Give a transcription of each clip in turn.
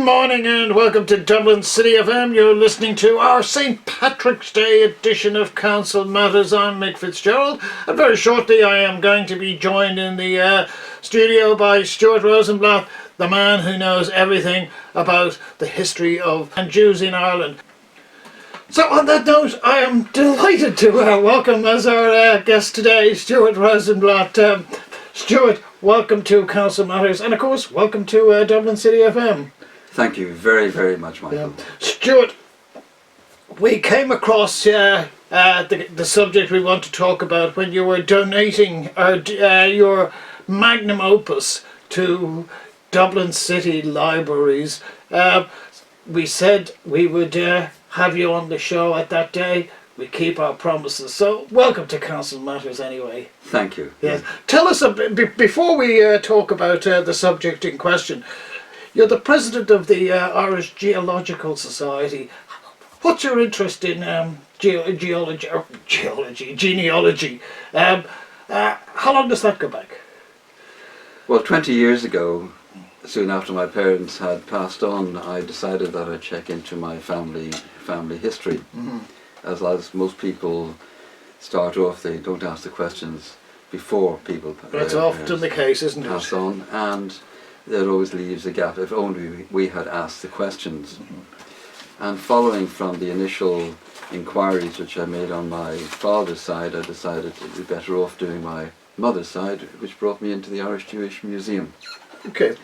morning and welcome to Dublin City FM. You're listening to our St. Patrick's Day edition of Council Matters. I'm Mick Fitzgerald, and very shortly I am going to be joined in the studio by Stuart Rosenblatt, the man who knows everything about the history of Jews in Ireland. So on that note, I am delighted to welcome as our guest today Stuart Rosenblatt. Stuart, welcome to Council Matters, and of course welcome to Dublin City FM. Thank you very, very much, Michael. Stuart, we came across the subject we want to talk about when you were donating your magnum opus to Dublin City Libraries. We said we would have you on the show at that day. We keep our promises. So welcome to Council Matters anyway. Thank you. Yes. Tell us a bit, before we talk about the subject in question, you're the president of the Irish Genealogical Society. What's your interest in genealogy? How long does that go back? Well, 20 years ago, soon after my parents had passed on, I decided that I'd check into my family history. Mm-hmm. As most people start off, they don't ask the questions before people That's often the case, isn't it? pass on, and that always leaves a gap. If only we had asked the questions. Mm-hmm. And following from the initial inquiries which I made on my father's side, I decided it'd be better off doing my mother's side, which brought me into the Irish Jewish Museum. Okay.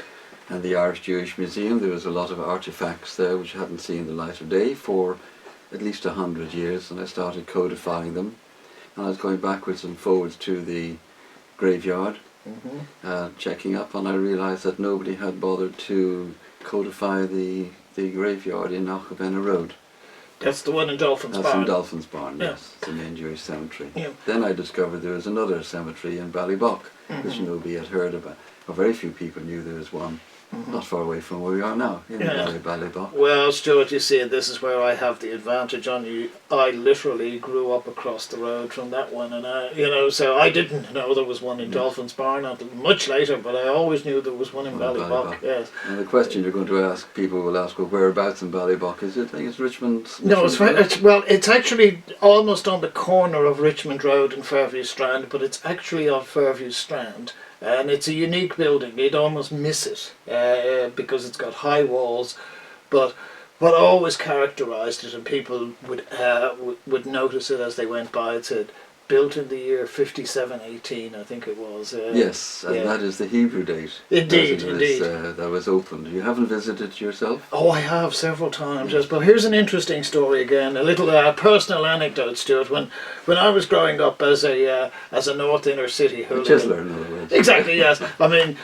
And the Irish Jewish Museum, there was a lot of artifacts there which hadn't seen the light of day for at least 100 years, and I started codifying them. And I was going backwards and forwards to the graveyard, checking up, and I realised that nobody had bothered to codify the graveyard in Knockabena Road. That's the one in Dolphin's That's Barn. in Dolphin's Barn, Yeah. yes, the main Jewish cemetery. Yeah. Then I discovered there was another cemetery in Ballybock, which nobody had heard about. Well, very few people knew there was one, not far away from where we are now, in Ballybock. Well, Stuart, you see, this is where I have the advantage on you. I literally grew up across the road from that one, and so I didn't know there was one in Dolphin's Barn until much later, but I always knew there was one in Ballybock. Yes. And the question you're going to ask, people will ask, well, whereabouts in Ballybock is it? I think it's Richmond. No, it's actually almost on the corner of Richmond Road and Fairview Strand, but it's actually on Fairview Strand. And it's a unique building. You'd almost miss it because it's got high walls. But what always characterised it, and people would notice it as they went by, it said, built in the year 5718, I think it was. Yes, and that is the Hebrew date. Indeed, that was opened. You haven't visited yourself? Oh, I have several times, yes. But here's an interesting story again, a little personal anecdote, Stuart. When I was growing up as a North Inner City hooligan. Chisler, in other words. Exactly, yes. I mean,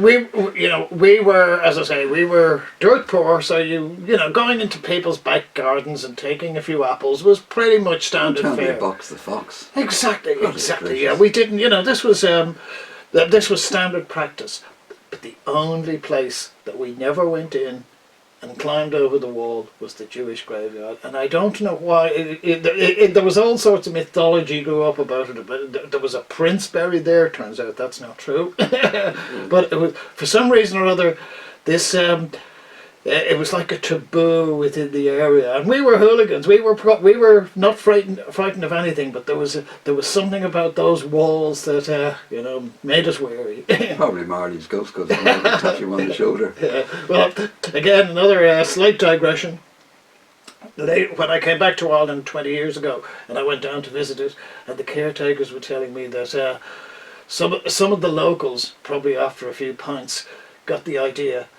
we were, as I say, we were dirt poor, so going into people's back gardens and taking a few apples was pretty much standard fare. Box the fox. Exactly. Yeah, we didn't. This was standard practice. But the only place that we never went in and climbed over the wall was the Jewish graveyard, and I don't know why. There was all sorts of mythology grew up about it. But there was a prince buried there. Turns out that's not true. But it was, for some reason or other, this it was like a taboo within the area, and we were hooligans. We were not frightened of anything, but there was something about those walls that made us wary. Probably Marley's ghost goes and touch him on the shoulder. Well, again, another slight digression. When I came back to Ireland 20 years ago, and I went down to visit it, and the caretakers were telling me that some of the locals, probably after a few pints, got the idea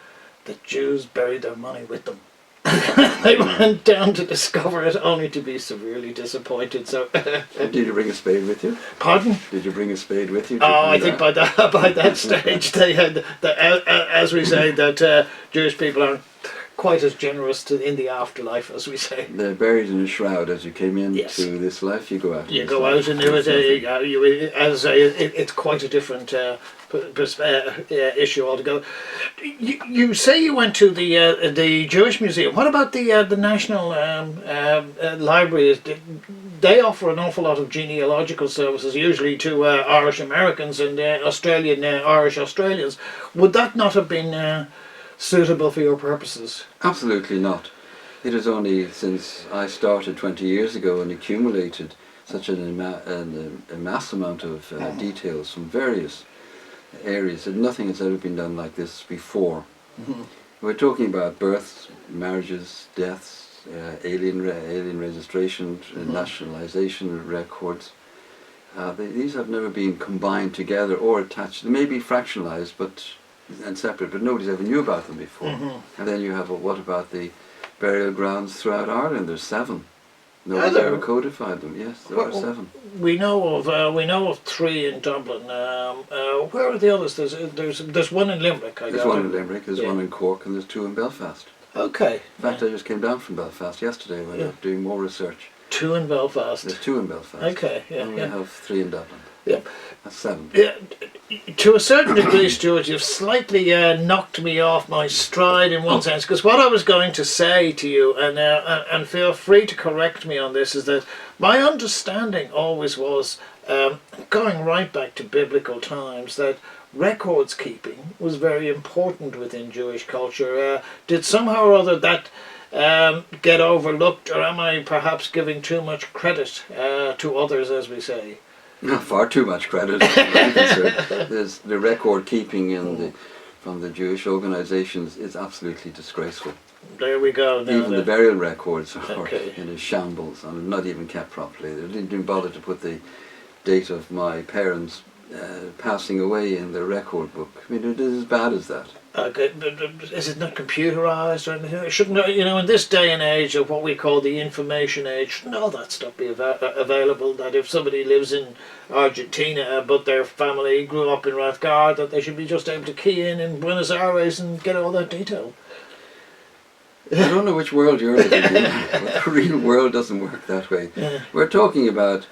that Jews buried their money with them. They went down to discover it, only to be severely disappointed. So, did you bring a spade with you? Pardon? Did you bring a spade with you? Oh, I think by that stage they had, as we say, that Jewish people aren't quite as generous in the afterlife, as we say. They're buried in a shroud. As you came into this life, you go out. You go out into it. As I say, it's quite a different issue altogether. You say you went to the Jewish Museum. What about the National Library? They offer an awful lot of genealogical services, usually to Irish Americans and Australian Irish Australians. Would that not have been suitable for your purposes. Absolutely not. It is only since I started 20 years ago and accumulated such an mass amount of details from various areas that nothing has ever been done like this before. Mm-hmm. We're talking about births, marriages, deaths, alien registration, nationalization records. These have never been combined together or attached. They may be fractionalized and separate, but nobody's ever knew about them before. Mm-hmm. And then you have what about the burial grounds throughout Ireland? There's 7. Nobody's ever codified them. Yes, there are 7. We know of 3 in Dublin. Where are the others? There's one in Limerick. There's one in Limerick. There's one in Cork, and there's 2 in Belfast. Okay. In fact, I just came down from Belfast yesterday when I was doing more research. 2 in Belfast. There's 2 in Belfast. Okay. Yeah. And we have 3 in Dublin. Yeah. That's 7. Yeah, to a certain degree, Stuart, you've slightly knocked me off my stride in one sense, because what I was going to say to you, and feel free to correct me on this, is that my understanding always was, going right back to biblical times, that records keeping was very important within Jewish culture. Did somehow or other that get overlooked, or am I perhaps giving too much credit to others, as we say? Far too much credit. There's the record keeping from the Jewish organisations is absolutely disgraceful. There we go. Now even the burial records are okay. in a shambles and not even kept properly. They didn't even bother to put the date of my parents passing away in the record book. I mean, it is as bad as that. Okay, but is it not computerised or anything? It shouldn't, in this day and age of what we call the information age, shouldn't all that stuff be available? That if somebody lives in Argentina but their family grew up in Rathgar, that they should be just able to key in Buenos Aires and get all that detail? I don't know which world you're living in, but the real world doesn't work that way. Yeah. We're talking about,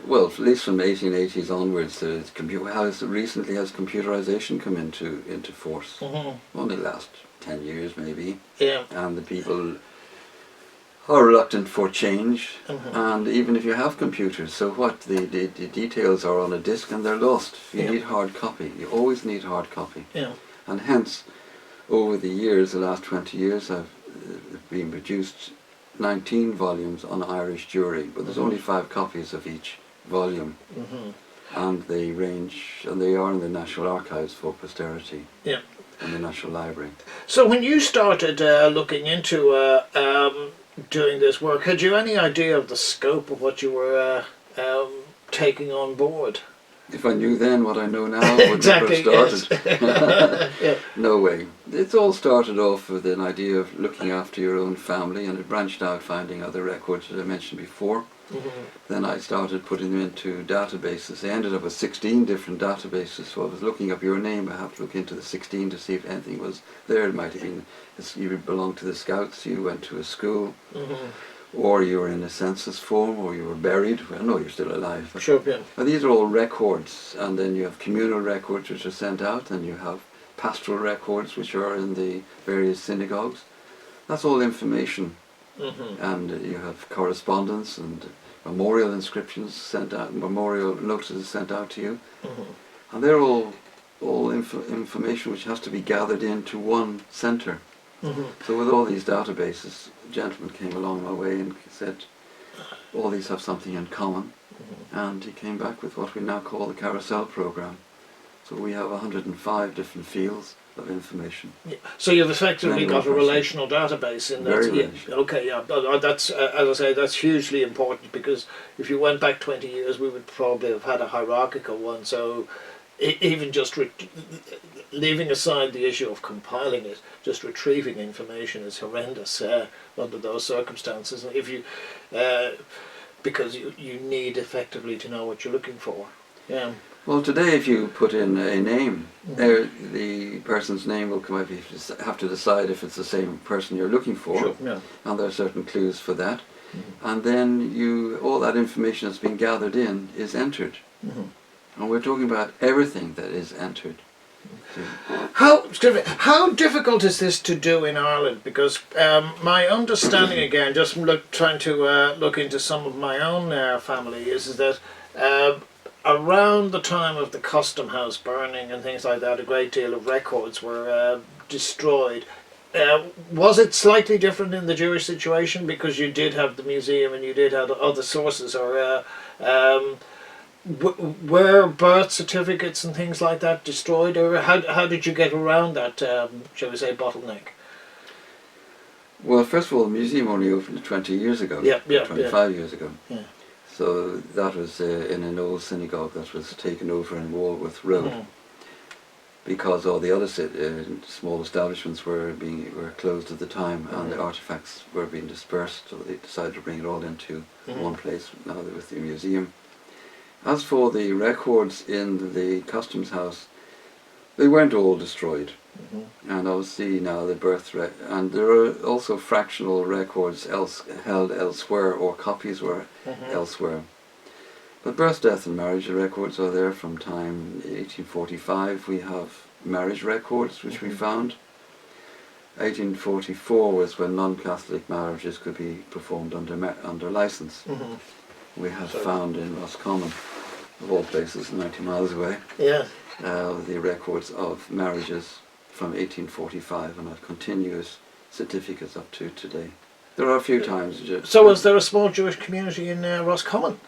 well, at least from the 1880s onwards, how recently has computerization come into force? Mm-hmm. Only the last 10 years maybe. Yeah. And the people are reluctant for change. Mm-hmm. And even if you have computers, so what? The details are on a disk and they're lost. You need hard copy. You always need hard copy. Yeah. And hence, over the years, the last 20 years, I've been produced 19 volumes on Irish Jewry, but there's only 5 copies of each volume, and they are in the National Archives for posterity, in the National Library. So when you started looking into doing this work, had you any idea of the scope of what you were taking on board? If I knew then what I know now, I would exactly, never have started. Yes. No way. It's all started off with an idea of looking after your own family, and it branched out finding other records, as I mentioned before. Then I started putting them into databases. I ended up with 16 different databases, so I was looking up your name. I have to look into the 16 to see if anything was there. It might have been you belonged to the Scouts, you went to a school, or you were in a census form, or you were buried. Well, no, you're still alive. Sure, yeah. But these are all records, and then you have communal records which are sent out, and you have pastoral records which are in the various synagogues. That's all information. And you have correspondence and memorial inscriptions sent out, memorial notices sent out to you, and they're all information which has to be gathered into one centre. So with all these databases, a gentleman came along my way and said, all these have something in common, and he came back with what we now call the carousel program. So we have 105 different fields of information. Yeah. So you've effectively got a relational database in that. Very relational. Okay, yeah. That's as I say, that's hugely important, because if you went back 20 years, we would probably have had a hierarchical one. So even just leaving aside the issue of compiling it, just retrieving information is horrendous under those circumstances. If you, because you need effectively to know what you're looking for. Yeah. Well, today if you put in a name, the person's name will come up. You have to decide if it's the same person you're looking for, sure, yeah. And there are certain clues for that. And then all that information that's been gathered in is entered. And we're talking about everything that is entered. How difficult is this to do in Ireland? Because my understanding, again, just trying to look into some of my own family, is that around the time of the Custom House burning and things like that, a great deal of records were destroyed. Was it slightly different in the Jewish situation because you did have the museum and you did have other sources, or were birth certificates and things like that destroyed, or how did you get around that, shall we say, bottleneck? Well, first of all, the museum only opened 20 years ago, 25 years ago. Yeah. So that was in an old synagogue that was taken over in Walworth Road, because all the other small establishments were closed at the time, and the artifacts were being dispersed, so they decided to bring it all into one place, now with the museum. As for the records in the Customs House, they weren't all destroyed. And obviously now the and there are also fractional records held elsewhere, or copies were elsewhere. But birth, death and marriage records are there from time 1845. We have marriage records which we found. 1844 was when non-Catholic marriages could be performed under license. We have found in Roscommon, of all places 90 miles away, the records of marriages from 1845, and have continuous certificates up to today. There are a few times. So was there a small Jewish community in Roscommon?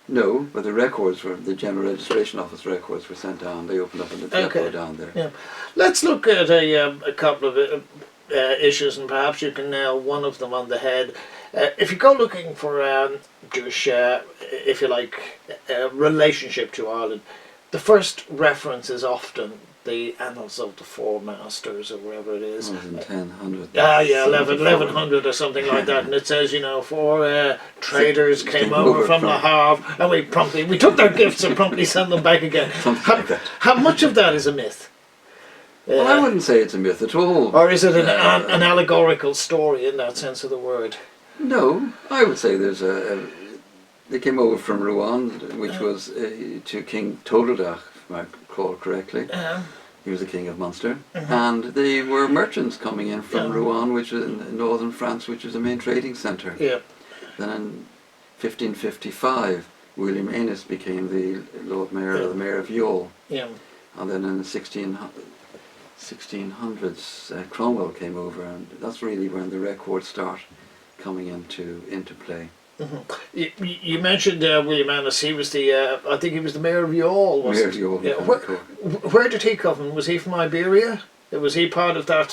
No, but the records were, the General Registration Office records were sent down. They opened up in the depot down there. Yeah. Let's look at a couple of issues, and perhaps you can nail one of them on the head. If you go looking for Jewish, if you like, relationship to Ireland, the first reference is often the Annals of the Four Masters, or wherever it is. 1100. 1100 or something like that. And it says, four traders came over from the Havre, and we took their gifts and promptly sent them back again. How much of that is a myth? Well, I wouldn't say it's a myth at all. Or is it an allegorical story in that sense of the word? No, I would say there's they came over from Rouen, which was to King Todordach, if I recall correctly. He was the king of Munster, and they were merchants coming in from Rouen, which is in northern France, which is the main trading centre. Then in 1555, William Ennis became the Lord Mayor, or the Mayor of Youghal. And then in the 1600s, Cromwell came over, and that's really when the records start coming into play. You mentioned William Ennis. He was I think he was the Mayor of Youghal, wasn't he? Mayor of Youghal. Where did he come from? Was he from Iberia? Was he part of that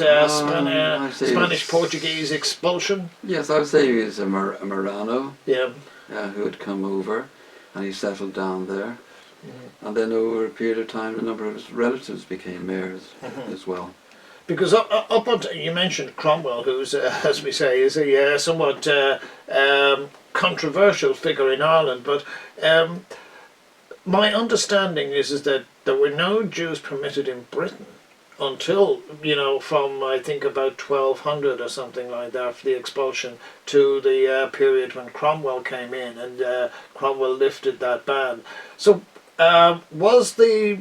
Spanish-Portuguese expulsion? Yes, I would say he was a Marano who had come over, and he settled down there. And then over a period of time, a number of his relatives became mayors as well. Because up until, you mentioned Cromwell, who's, as we say, is a somewhat controversial figure in Ireland, but my understanding is that there were no Jews permitted in Britain until, from I think about 1200 or something like that, for the expulsion, to the period when Cromwell came in, and Cromwell lifted that ban. So was the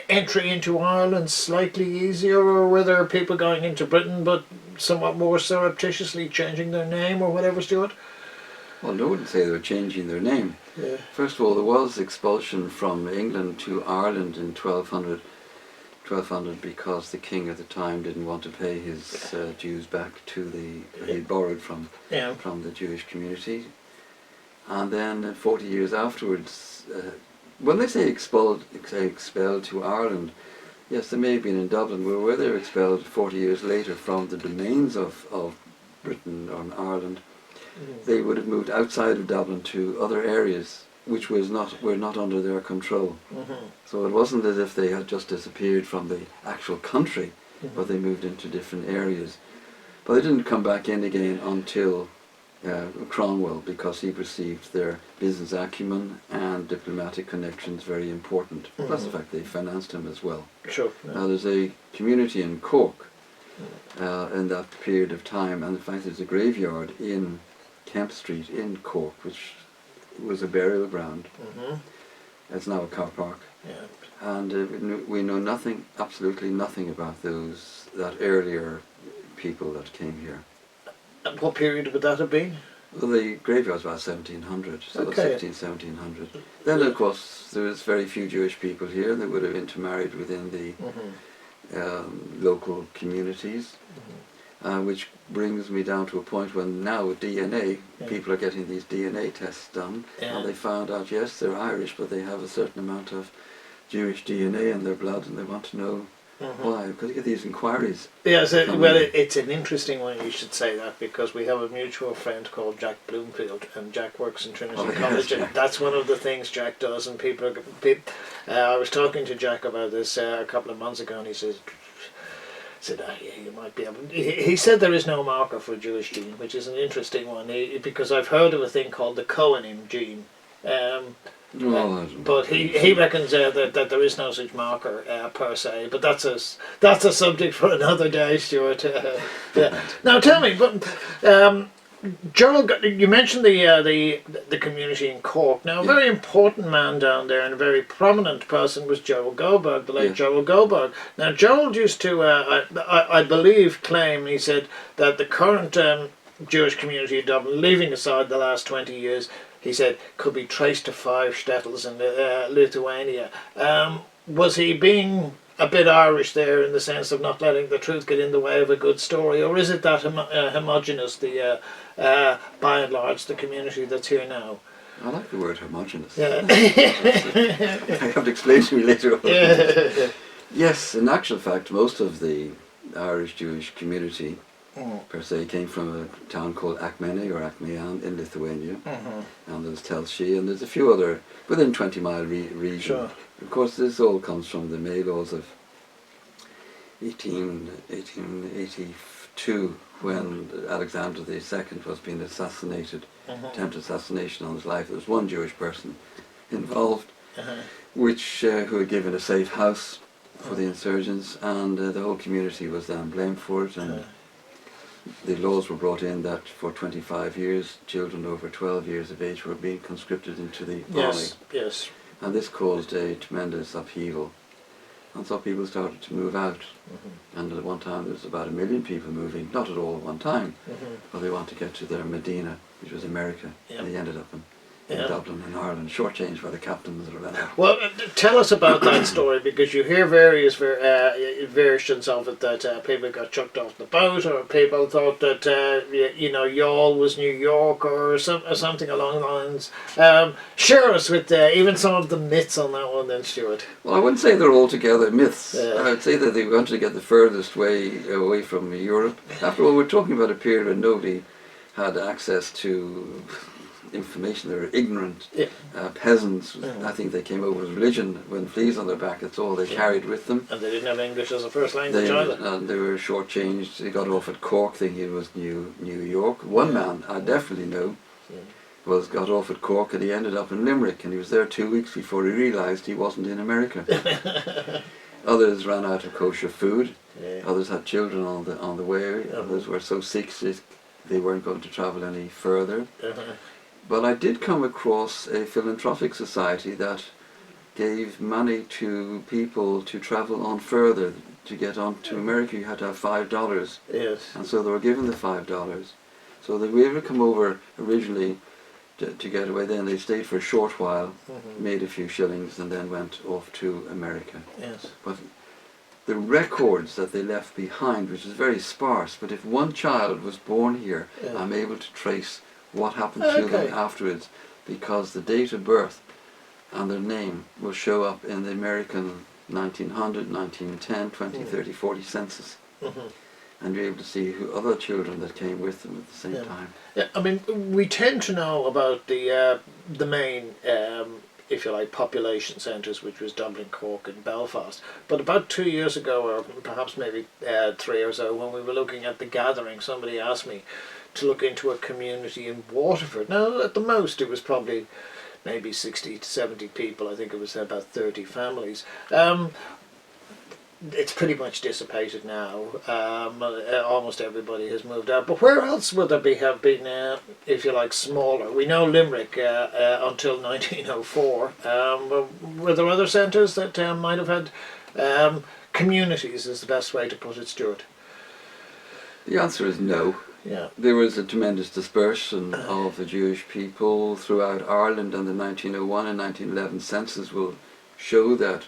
entry into Ireland slightly easier, or were there people going into Britain but somewhat more surreptitiously changing their name or whatever, Stuart? Well, I wouldn't say they were changing their name. First of all, there was expulsion from England to Ireland in 1200 because the king at the time didn't want to pay his dues back to he borrowed from the Jewish community. And then 40 years afterwards, when they say expelled to Ireland, yes, they may have been in Dublin, but where they were expelled 40 years later from the domains of Britain or Ireland, they would have moved outside of Dublin to other areas which were not under their control. So it wasn't as if they had just disappeared from the actual country, but they moved into different areas. But they didn't come back in again until Cromwell, because he perceived their business acumen and diplomatic connections very important, plus the fact they financed him as well. Now there's a community in Cork in that period of time, and in fact there's a graveyard in Kemp Street in Cork, which was a burial ground. It's now a car park. And we know nothing, absolutely nothing about that earlier people that came here. And what period would that have been? Well, the graveyard was about 1700, so 1700. Then, of course, there was very few Jewish people here. They would have intermarried within local communities, which brings me down to a point when now with DNA, people are getting these DNA tests done, and they found out, yes, they're Irish, but they have a certain amount of Jewish DNA in their blood, and they want to know why, because you get these inquiries. Yes, well, it's an interesting one, you should say that, because we have a mutual friend called Jack Bloomfield, and Jack works in Trinity College, and that's one of the things Jack does, and I was talking to Jack about this a couple of months ago, and he said, you might be able. He said there is no marker for a Jewish gene, which is an interesting one, because I've heard of a thing called the Cohenim gene. But he reckons that there is no such marker per se. But that's a subject for another day, Stuart. Now tell me, but Gerald, you mentioned the community in Cork. Now, a very important man down there and a very prominent person was Gerald Goldberg, the late Gerald Goldberg. Now, Gerald used to, I believe, claim, he said, that the current Jewish community in Dublin, leaving aside the last 20 years, he said, could be traced to 5 shtetls in Lithuania. Was he being a bit Irish there in the sense of not letting the truth get in the way of a good story, or is it that homogenous, by and large, the community that's here now? I like the word homogenous. Yeah. I have to explain to me later on. Yes, in actual fact, most of the Irish Jewish community per se came from a town called Akmenė or Akmean in Lithuania, and there's Telshi, and there's a few other within 20-mile region. Sure. Of course, this all comes from the May laws of 1882, when Alexander II was being assassinated, attempted assassination on his life. There was one Jewish person involved, who had given a safe house for the insurgents, and the whole community was then blamed for it, and the laws were brought in that for 25 years, children over 12 years of age were being conscripted into the army. Yes. And this caused a tremendous upheaval. And so people started to move out. And at one time there was about 1 million people moving, not at all at one time, but they wanted to get to their Medina, which was America, and they ended up in Dublin and Ireland, shortchanged by the captains or whatever. Well, tell us about that story, because you hear various versions of it, that people got chucked off the boat, or people thought that Youghal was New York, or something along the lines. Share us with even some of the myths on that one then, Stuart. Well, I wouldn't say they're altogether myths. I would say that they wanted to get the furthest way away from Europe. After all, we're talking about a period when nobody had access to information. They were ignorant peasants. I think they came over with religion when fleas on their back. That's all they carried with them. And they didn't have English as a first language either. And they were shortchanged. They got off at Cork thinking it was New York. One man I definitely know got off at Cork, and he ended up in Limerick, and he was there 2 weeks before he realised he wasn't in America. Others ran out of kosher food. Others had children on the way. Others were so sick they weren't going to travel any further. But I did come across a philanthropic society that gave money to people to travel on further. To get on to America, you had to have $5. Yes. And so they were given the $5. So they were able to come over originally to get away. Then they stayed for a short while, made a few shillings, and then went off to America. Yes. But the records that they left behind, which is very sparse, but if one child was born here, I'm able to trace what happened to them afterwards, because the date of birth and their name will show up in the American 1900, 1910, 20, 30, 40 census. And you're able to see who other children that came with them at the same time. Yeah, I mean, we tend to know about the main, if you like, population centres, which was Dublin, Cork and Belfast. But about 2 years ago, or perhaps maybe 3 or so, when we were looking at the gathering, somebody asked me to look into a community in Waterford. Now, at the most, it was probably maybe 60 to 70 people. I think it was about 30 families. It's pretty much dissipated now. Almost everybody has moved out. But where else would there have been, if you like, smaller? We know Limerick until 1904. Were there other centres that might have had communities, is the best way to put it, Stuart? The answer is no. Yeah. There was a tremendous dispersion of the Jewish people throughout Ireland, and the 1901 and 1911 census will show that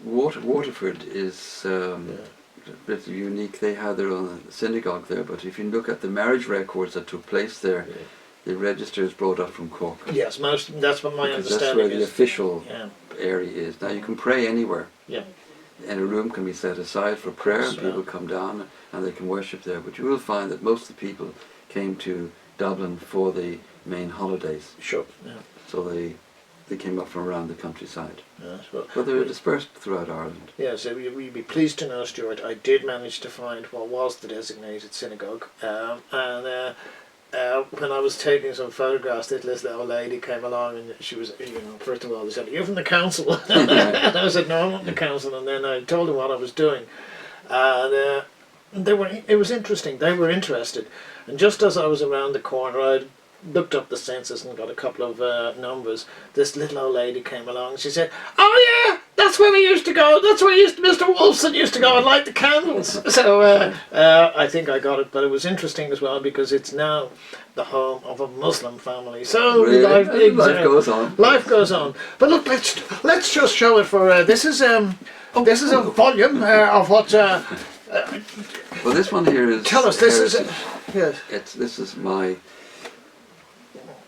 Waterford is a bit unique. They had their own synagogue there, but if you look at the marriage records that took place there, the register is brought up from Cork. Yes, that's what my Because understanding that's where the is. official area is. Now you can pray anywhere. Yeah. And a room can be set aside for prayer, and So- people come down and they can worship there. But you will find that most of the people came to Dublin for the main holidays. Sure. Yeah. So they came up from around the countryside. Yes, well, But they were dispersed throughout Ireland. yes, you'd be pleased to know, Stuart, I did manage to find what was the designated synagogue. When I was taking some photographs, this little lady came along and she was, first of all, they said, "Are you from the council?" And I said, "No, I'm not from the council." And then I told them what I was doing. And it was interesting. They were interested. And just as I was around the corner, I looked up the census and got a couple of numbers. This little old lady came along and she said, "Oh yeah, that's where we used to go. That's where Mr. Wolfson used to go and light the candles." So I think I got it, but it was interesting as well because it's now the home of a Muslim family. So Really? life Goes on. Life goes on. But look, let's just show it for this is a volume of what. Well, this one here is. Tell us, this is Yes. This is my.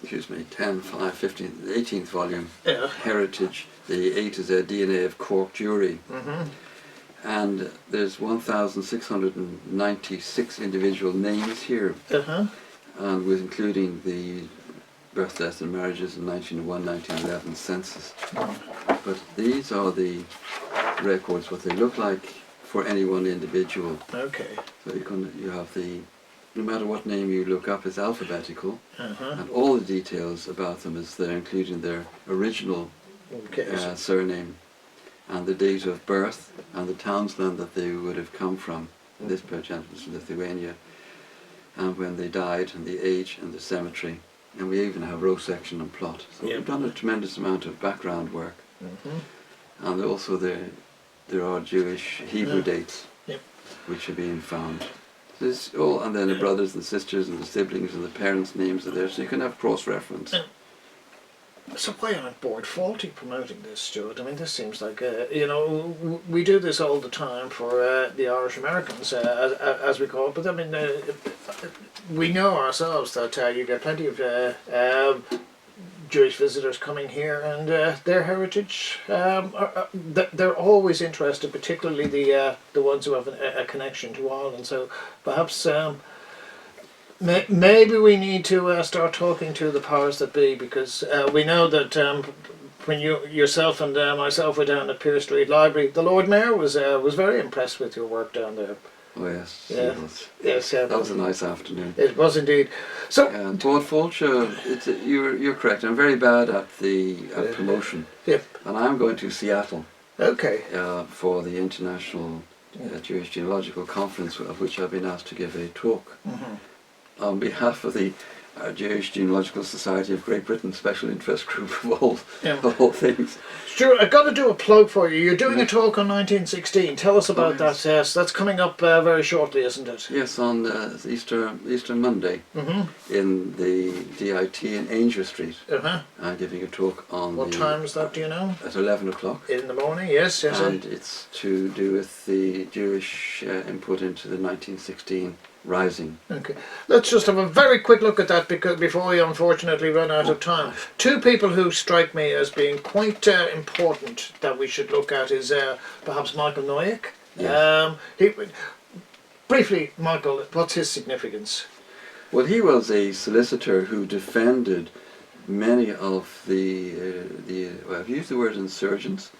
Excuse me, 10, 5, 15, 18th volume, Heritage, the A to Z DNA of Cork Jewry. And there's 1,696 individual names here, and with including the birth, deaths and marriages in 1901, 1911 census. But these are the records, what they look like for any one individual. Okay. So you have no matter what name you look up, it's alphabetical, and all the details about them is there, including their original surname, and the date of birth, and the townsland that they would have come from. This pair gentleman's from Lithuania, and when they died, and the age, and the cemetery, and we even have row section and plot. So we've done a tremendous amount of background work, and also there are Jewish Hebrew dates, which are being found. And then the brothers and sisters and the siblings and the parents' names are there, so you can have cross-reference. So why aren't Board Faulty promoting this, Stuart? I mean, this seems like, we do this all the time for the Irish Americans, as we call it, but I mean, we know ourselves that you get plenty of Jewish visitors coming here, and their heritage, they're always interested, particularly the ones who have a connection to Ireland. So perhaps maybe we need to start talking to the powers that be, because we know that when yourself and myself were down at Pearse Street Library, the Lord Mayor was very impressed with your work down there. Oh yes, Yeah. yes. That was a nice afternoon. It was indeed. So, Board Fulcher, you're correct. I'm very bad at the promotion, and I'm going to Seattle. Okay. For the International Jewish Genealogical Conference, of which I've been asked to give a talk on behalf of the Jewish Genealogical Society of Great Britain, special interest group of all things. Stuart, I've got to do a plug for you. You're doing a talk on 1916. Tell us about that. Yes, that's coming up very shortly, isn't it? Yes, on Easter Monday in the DIT in Ainger Street. I'm giving a talk on. What time is that? Do you know? At 11 o'clock. In the morning. Yes. And it's to do with the Jewish input into the 1916 Rising. Okay, let's just have a very quick look at that before we unfortunately run out of time. Two people who strike me as being quite important that we should look at is perhaps Michael Noyack. Yes. Briefly, Michael, what's his significance? Well, he was a solicitor who defended many of well, I've used the word insurgents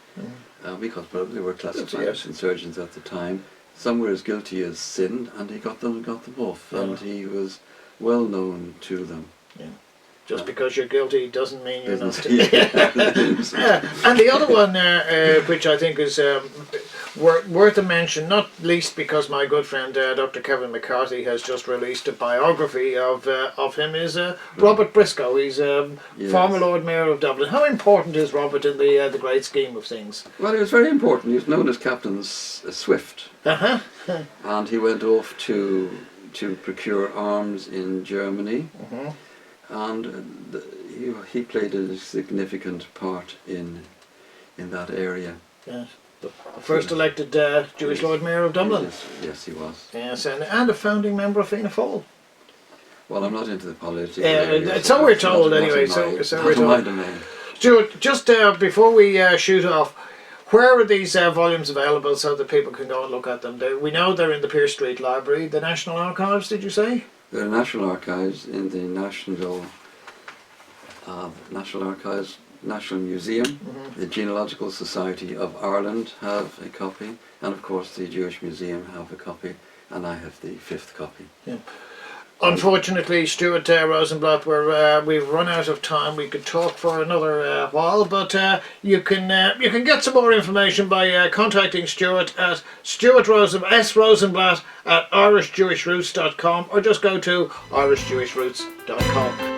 because probably they were classified as insurgents at the time. Some were as guilty as sin, and he got them off, and he was well known to them. Yeah. Just because you're guilty doesn't mean you're not. And the other one, which I think is worth a mention, not least because my good friend Dr. Kevin McCarthy has just released a biography of him, is Robert Briscoe. He's former Lord Mayor of Dublin. How important is Robert in the great scheme of things? Well, he was very important. He was known as Captain Swift, and he went off to procure arms in Germany. And he played a significant part in in that area. Yes. The first elected Jewish Lord Mayor of Dublin. Yes, he was. Yes, and a founding member of Fianna Fáil. Well, I'm not into the politics. area, So we're told not anyway. in my, So not we're in my told. domain. Stuart, just before we shoot off, where are these volumes available so that people can go and look at them? We know they're in the Pearse Street Library, the National Archives. Did you say? The National Archives in the National Museum, the Genealogical Society of Ireland have a copy, and of course the Jewish Museum have a copy, and I have the 5th copy. Yeah. Unfortunately, Stuart Rosenblatt, we've run out of time. We could talk for another while, but you can get some more information by contacting Stuart at Rosenblatt at irishjewishroots.com, or just go to irishjewishroots.com.